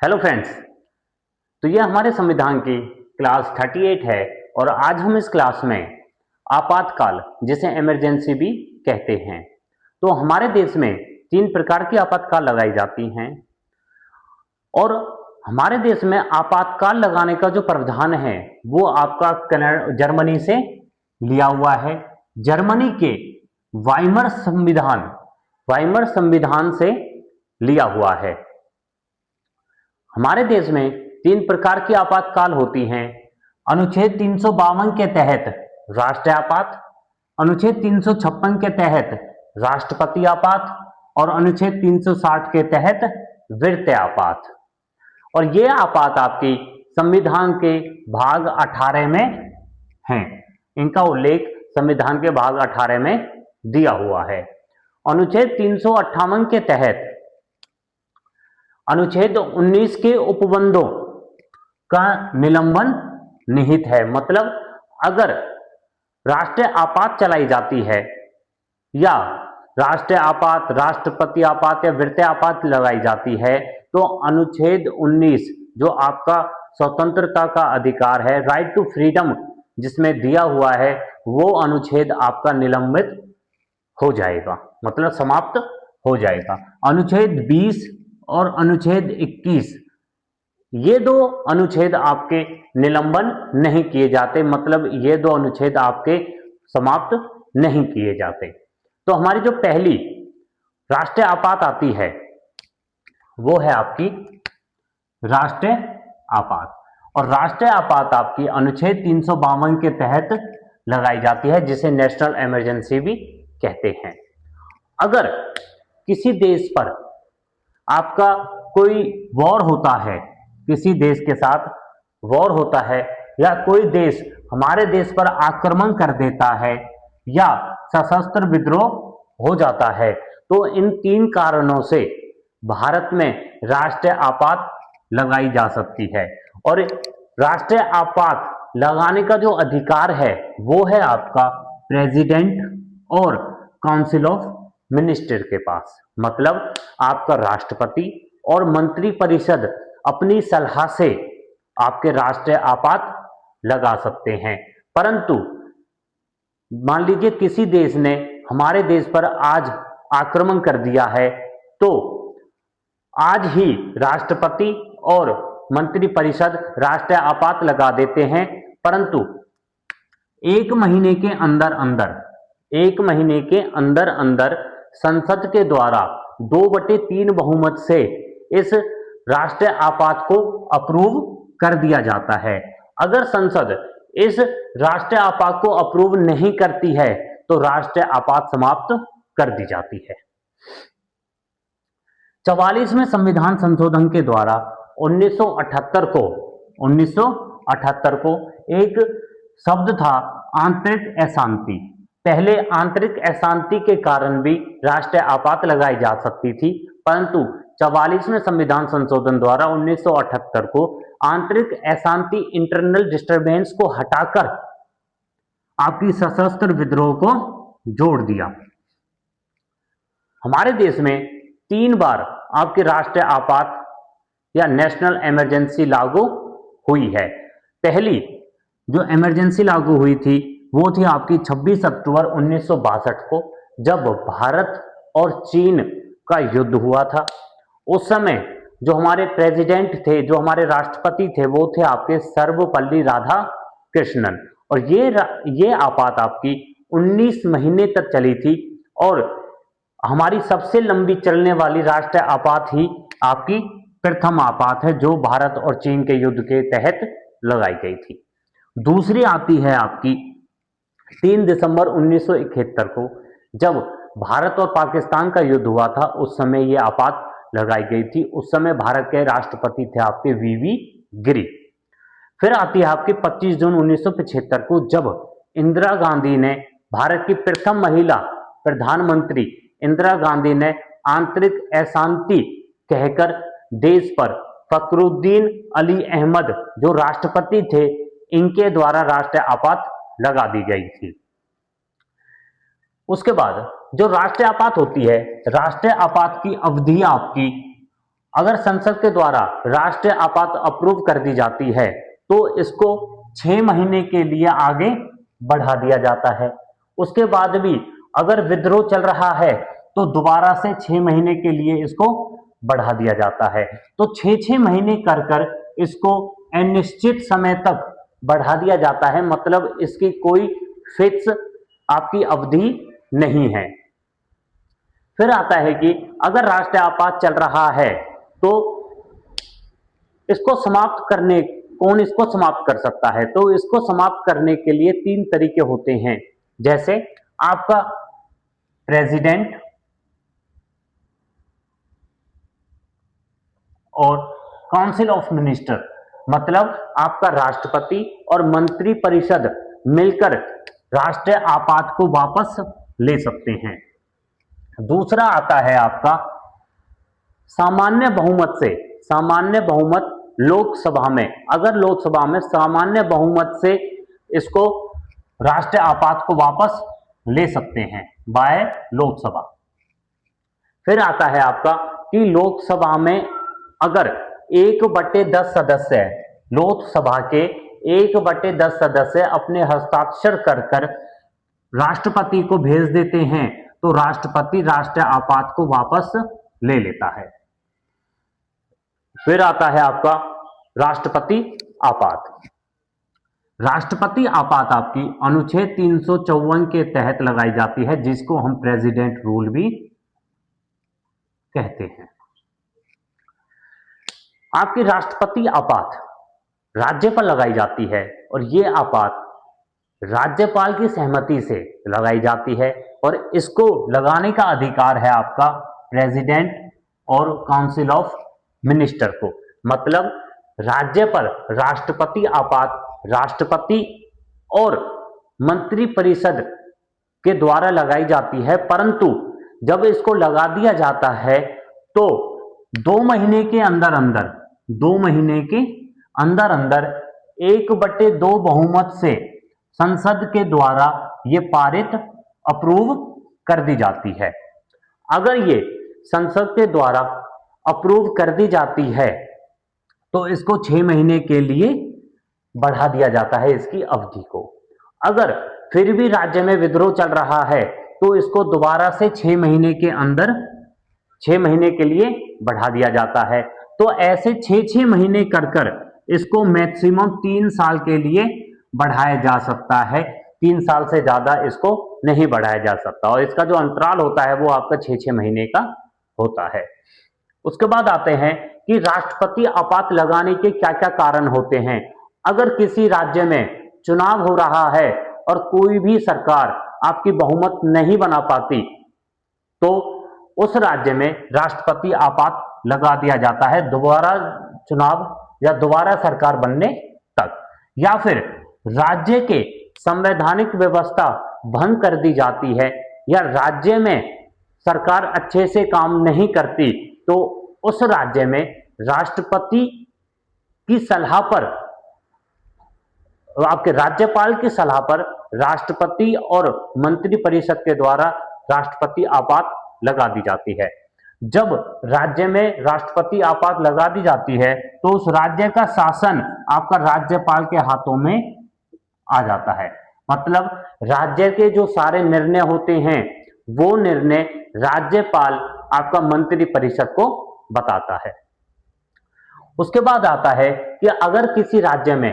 Hello friends. तो ये हमारे संविधान की क्लास 38 है और आज हम इस क्लास में आपातकाल जिसे इमरजेंसी भी कहते हैं। तो हमारे देश में तीन प्रकार की आपातकाल लगाई जाती हैं और हमारे देश में आपातकाल लगाने का जो प्रावधान है वो आपका जर्मनी से लिया हुआ है। जर्मनी के वाइमर संविधान से लिया हुआ है। हमारे देश में तीन प्रकार की आपातकाल होती हैं। अनुच्छेद 352 के तहत राष्ट्रीय आपात, अनुच्छेद 356 के तहत राष्ट्रपति आपात और अनुच्छेद 360 के तहत वित्तीय आपात। और ये आपात आपकी संविधान के भाग 18 में हैं। इनका उल्लेख संविधान के भाग 18 में दिया हुआ है। अनुच्छेद 358 के तहत अनुच्छेद 19 के उपबंधों का निलंबन निहित है। मतलब अगर राष्ट्रीय आपात चलाई जाती है या राष्ट्रीय आपात, राष्ट्रपति आपात या वित्तीय आपात लगाई जाती है तो अनुच्छेद 19 जो आपका स्वतंत्रता का अधिकार है, राइट टू फ्रीडम जिसमें दिया हुआ है, वो अनुच्छेद आपका निलंबित हो जाएगा, मतलब समाप्त हो जाएगा। अनुच्छेद 20 और अनुच्छेद 21 ये दो अनुच्छेद आपके निलंबन नहीं किए जाते, मतलब ये दो अनुच्छेद आपके समाप्त नहीं किए जाते। तो हमारी जो पहली राष्ट्रीय आपात आती है वो है आपकी राष्ट्रीय आपात। और राष्ट्रीय आपात आपकी अनुच्छेद 352 के तहत लगाई जाती है जिसे नेशनल इमरजेंसी भी कहते हैं। अगर किसी देश पर आपका कोई वॉर होता है, किसी देश के साथ वॉर होता है या कोई देश हमारे देश पर आक्रमण कर देता है या सशस्त्र विद्रोह हो जाता है तो इन तीन कारणों से भारत में राष्ट्रीय आपात लगाई जा सकती है। और राष्ट्रीय आपात लगाने का जो अधिकार है वो है आपका प्रेसिडेंट और काउंसिल ऑफ मिनिस्टर के पास। मतलब आपका राष्ट्रपति और मंत्री परिषद अपनी सलाह से आपके राष्ट्रीय आपात लगा सकते हैं। परंतु मान लीजिए किसी देश ने हमारे देश पर आज आक्रमण कर दिया है तो आज ही राष्ट्रपति और मंत्री परिषद राष्ट्रीय आपात लगा देते हैं, परंतु एक महीने के अंदर अंदर संसद के द्वारा 2/3 बहुमत से इस राष्ट्रीय आपात को अप्रूव कर दिया जाता है। अगर संसद इस राष्ट्रीय आपात को अप्रूव नहीं करती है तो राष्ट्रीय आपात समाप्त कर दी जाती है। 44वें संविधान संशोधन के द्वारा 1978 को एक शब्द था आंतरिक अशांति। पहले आंतरिक अशांति के कारण भी राष्ट्रीय आपात लगाई जा सकती थी, परंतु 44वें संविधान संशोधन द्वारा 1978 को आंतरिक अशांति, इंटरनल डिस्टरबेंस को हटाकर आपकी सशस्त्र विद्रोह को जोड़ दिया। हमारे देश में 3 बार आपकी राष्ट्रीय आपात या नेशनल इमरजेंसी लागू हुई है। पहली जो इमरजेंसी लागू हुई थी वो थी आपकी 26 अक्टूबर 1962 को, जब भारत और चीन का युद्ध हुआ था। उस समय जो हमारे प्रेसिडेंट थे, जो हमारे राष्ट्रपति थे, वो थे आपके सर्वपल्ली राधाकृष्णन। और ये आपात आपकी 19 महीने तक चली थी और हमारी सबसे लंबी चलने वाली राष्ट्रीय आपात ही आपकी प्रथम आपात है जो भारत और चीन के युद्ध के तहत लगाई गई थी। दूसरी आती है आपकी 3 दिसंबर 1971 को, जब भारत और पाकिस्तान का युद्ध हुआ था। उस समय ये आपात लगाई गई थी। उस समय भारत के राष्ट्रपति थे आपके वीवी गिरी। फिर आती है आपकी 25 जून 1975 को, जब इंदिरा गांधी ने, भारत की प्रथम महिला प्रधानमंत्री इंदिरा गांधी ने आंतरिक अशांति कहकर देश पर फखरुद्दीन अली अहमद जो राष्ट्रपति थे इनके द्वारा राष्ट्रीय आपात लगा दी गई थी। उसके बाद जो राष्ट्रीय आपात होती है, राष्ट्रीय आपात की अवधि आपकी अगर संसद के द्वारा राष्ट्रीय आपात अप्रूव कर दी जाती है तो इसको 6 महीने के लिए आगे बढ़ा दिया जाता है। उसके बाद भी अगर विद्रोह चल रहा है तो दोबारा से 6 महीने के लिए इसको बढ़ा दिया जाता है। तो 6-6 महीने कर कर इसको अनिश्चित समय तक बढ़ा दिया जाता है, मतलब इसकी कोई फिक्स आपकी अवधि नहीं है। फिर आता है कि अगर राष्ट्रीय आपात चल रहा है तो इसको समाप्त करने, कौन इसको समाप्त कर सकता है? तो इसको समाप्त करने के लिए 3 तरीके होते हैं, जैसे आपका प्रेसिडेंट और काउंसिल ऑफ मिनिस्टर, मतलब आपका राष्ट्रपति और मंत्री परिषद मिलकर राष्ट्रीय आपात को वापस ले सकते हैं। दूसरा आता है आपका सामान्य बहुमत से, सामान्य बहुमत लोकसभा में, अगर लोकसभा में सामान्य बहुमत से इसको राष्ट्रीय आपात को वापस ले सकते हैं बाय लोकसभा। फिर आता है आपका कि लोकसभा में अगर 1/10 सदस्य, लोकसभा के 1/10 सदस्य अपने हस्ताक्षर कर कर राष्ट्रपति को भेज देते हैं तो राष्ट्रपति राष्ट्रीय आपात को वापस ले लेता है। फिर आता है आपका राष्ट्रपति आपात। राष्ट्रपति आपात आपकी अनुच्छेद 354 के तहत लगाई जाती है, जिसको हम प्रेसिडेंट रूल भी कहते हैं। आपकी राष्ट्रपति आपात राज्य पर लगाई जाती है और ये आपात राज्यपाल की सहमति से लगाई जाती है और इसको लगाने का अधिकार है आपका प्रेसिडेंट और काउंसिल ऑफ मिनिस्टर को। मतलब राज्य पर राष्ट्रपति आपात राष्ट्रपति और मंत्री परिषद के द्वारा लगाई जाती है, परंतु जब इसको लगा दिया जाता है तो 2 महीने के अंदर अंदर 2 महीने के अंदर अंदर 1/2 बहुमत से संसद के द्वारा ये पारित अप्रूव कर दी जाती है। अगर ये संसद के द्वारा अप्रूव कर दी जाती है तो इसको 6 महीने के लिए बढ़ा दिया जाता है इसकी अवधि को। अगर फिर भी राज्य में विद्रोह चल रहा है तो इसको दोबारा से 6 महीने के अंदर 6 महीने के लिए बढ़ा दिया जाता है। तो ऐसे 6-6 महीने कर कर इसको मैक्सिमम 3 साल के लिए बढ़ाया जा सकता है। 3 साल से ज्यादा इसको नहीं बढ़ाया जा सकता और इसका जो अंतराल होता है वो आपका 6-6 महीने का होता है। उसके बाद आते हैं कि राष्ट्रपति आपात लगाने के क्या क्या कारण होते हैं। अगर किसी राज्य में चुनाव हो रहा है और कोई भी सरकार आपकी बहुमत नहीं बना पाती तो उस राज्य में राष्ट्रपति आपात लगा दिया जाता है दोबारा चुनाव या दोबारा सरकार बनने तक, या फिर राज्य के संवैधानिक व्यवस्था भंग कर दी जाती है या राज्य में सरकार अच्छे से काम नहीं करती तो उस राज्य में राष्ट्रपति की सलाह पर, आपके राज्यपाल की सलाह पर राष्ट्रपति और मंत्री परिषद के द्वारा राष्ट्रपति आपात लगा दी जाती है। जब राज्य में राष्ट्रपति आपात लगा दी जाती है तो उस राज्य का शासन आपका राज्यपाल के हाथों में आ जाता है। मतलब राज्य के जो सारे निर्णय होते हैं वो निर्णय राज्यपाल आपका मंत्री परिषद को बताता है। उसके बाद आता है कि अगर किसी राज्य में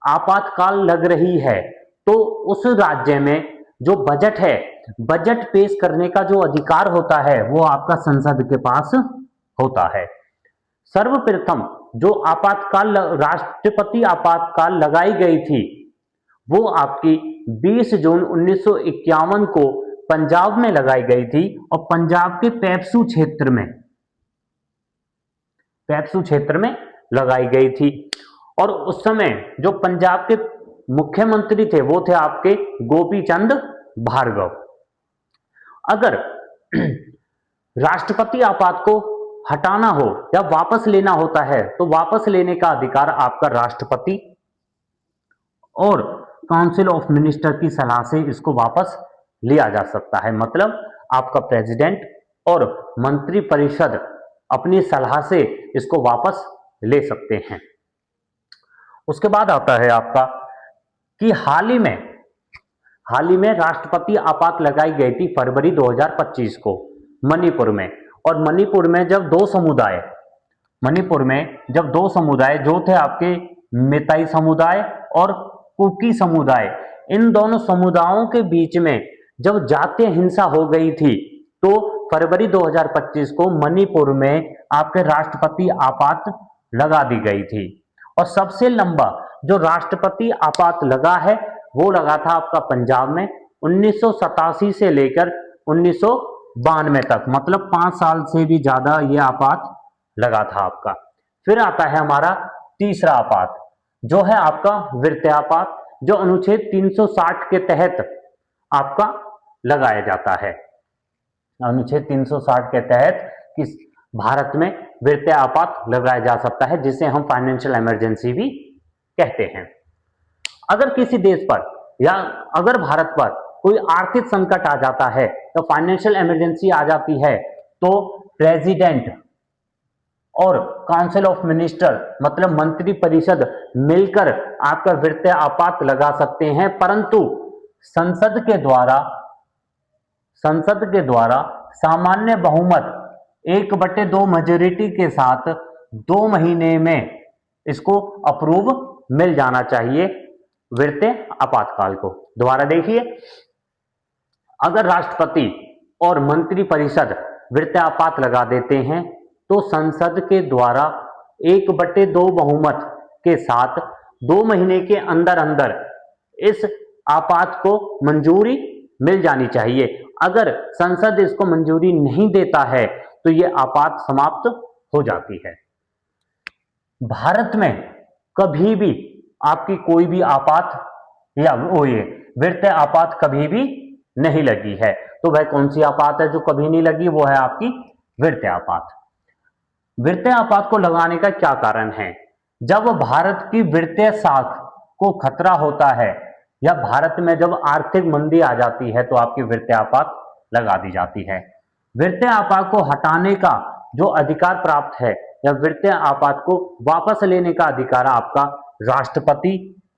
आपातकाल लग रही है तो उस राज्य में जो बजट है, बजट पेश करने का जो अधिकार होता है वो आपका संसद के पास होता है। सर्वप्रथम जो आपातकाल राष्ट्रपति आपातकाल लगाई गई थी वो आपकी 20 जून 1951 को पंजाब में लगाई गई थी और पंजाब के पेप्सू क्षेत्र में लगाई गई थी। और उस समय जो पंजाब के मुख्यमंत्री थे वो थे आपके गोपीचंद भार्गव। अगर राष्ट्रपति आपात को हटाना हो या वापस लेना होता है तो वापस लेने का अधिकार आपका राष्ट्रपति और काउंसिल ऑफ मिनिस्टर की सलाह से इसको वापस लिया जा सकता है। मतलब आपका प्रेसिडेंट और मंत्री परिषद अपनी सलाह से इसको वापस ले सकते हैं। उसके बाद आता है आपका कि हाल ही में राष्ट्रपति आपात लगाई गई थी फरवरी 2025 को मणिपुर में। और मणिपुर में जब दो समुदाय जो थे आपके मेताई समुदाय और कुकी समुदाय, इन दोनों समुदायों के बीच में जब जातीय हिंसा हो गई थी, तो फरवरी 2025 को मणिपुर में आपके राष्ट्रपति आपात लगा दी गई थी। और सबसे लंबा जो राष्ट्रपति आपात लगा है वो लगा था आपका पंजाब में 1987 से लेकर 1992 तक, मतलब 5 साल से भी ज्यादा ये आपात लगा था आपका। फिर आता है हमारा तीसरा आपात, जो है आपका विरत्यापात, जो अनुच्छेद 360 के तहत आपका लगाया जाता है। अनुच्छेद 360 के तहत किस भारत में विरत्यापात लगाया जा सकता है, जिसे हम फाइनेंशियल इमरजेंसी भी कहते हैं। अगर किसी देश पर या अगर भारत पर कोई आर्थिक संकट आ जाता है, तो फाइनेंशियल इमरजेंसी आ जाती है, तो प्रेसिडेंट और काउंसिल ऑफ मिनिस्टर मतलब मंत्री परिषद मिलकर आपका वित्तीय आपात लगा सकते हैं, परंतु संसद के द्वारा सामान्य बहुमत 1/2 मेजोरिटी के साथ 2 महीने में इसको अप्रूव मिल जाना चाहिए वित्तीय आपातकाल को। दोबारा देखिए, अगर राष्ट्रपति और मंत्री परिषद वित्तीय आपात लगा देते हैं, तो संसद के द्वारा 1/2 बहुमत के साथ 2 महीने के अंदर अंदर इस आपात को मंजूरी मिल जानी चाहिए। अगर संसद इसको मंजूरी नहीं देता है, तो यह आपात समाप्त हो जाती है। भारत में कभी भी आपकी कोई भी आपात या वित्तीय आपात कभी भी नहीं लगी है। तो वह कौन सी आपात है जो कभी नहीं लगी? वो है आपकी वित्तीय आपात। वित्तीय आपात को लगाने का क्या कारण है? जब भारत की वित्तीय साख को खतरा होता है या भारत में जब आर्थिक मंदी आ जाती है, तो आपकी वित्तीय आपात लगा दी जाती है। वित्तीय आपात को हटाने का जो अधिकार प्राप्त है या वित्तीय आपात को वापस लेने का अधिकार आपका राष्ट्रपति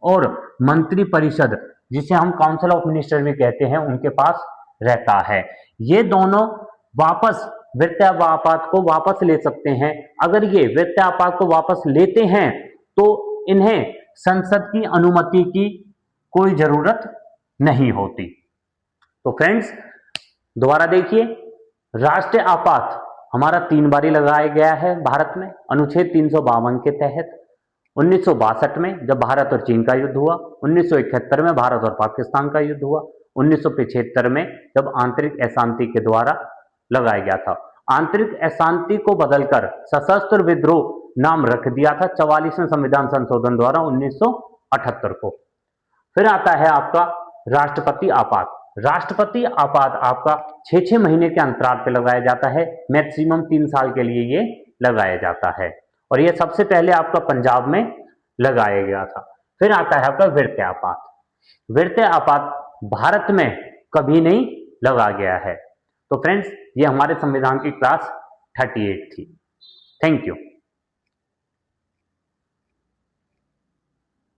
और मंत्री परिषद, जिसे हम काउंसिल ऑफ मिनिस्टर भी कहते हैं, उनके पास रहता है। ये दोनों वापस वित्तीय आपात को वापस ले सकते हैं। अगर ये वित्तीय आपात को वापस लेते हैं, तो इन्हें संसद की अनुमति की कोई जरूरत नहीं होती। तो फ्रेंड्स, दोबारा देखिए, राष्ट्रीय आपात हमारा 3 बारी लगाया गया है भारत में अनुच्छेद 352 के तहत। 1962 में जब भारत और चीन का युद्ध हुआ, 1971 में भारत और पाकिस्तान का युद्ध हुआ, 1975 में जब आंतरिक अशांति के द्वारा लगाया गया था। आंतरिक अशांति को बदलकर सशस्त्र विद्रोह नाम रख दिया था 44वें संविधान संशोधन द्वारा 1978 को। फिर आता है आपका राष्ट्रपति आपात। राष्ट्रपति आपात आपका 6-6 महीने के अंतराल पे लगाया जाता है, मैक्सिमम 3 साल के लिए ये लगाया जाता है। और ये सबसे पहले आपका पंजाब में लगाया गया था। फिर आता है आपका वित्तीय आपात। वित्तीय आपात भारत में कभी नहीं लगा गया है। तो फ्रेंड्स, ये हमारे संविधान की क्लास 38 थी। Thank you.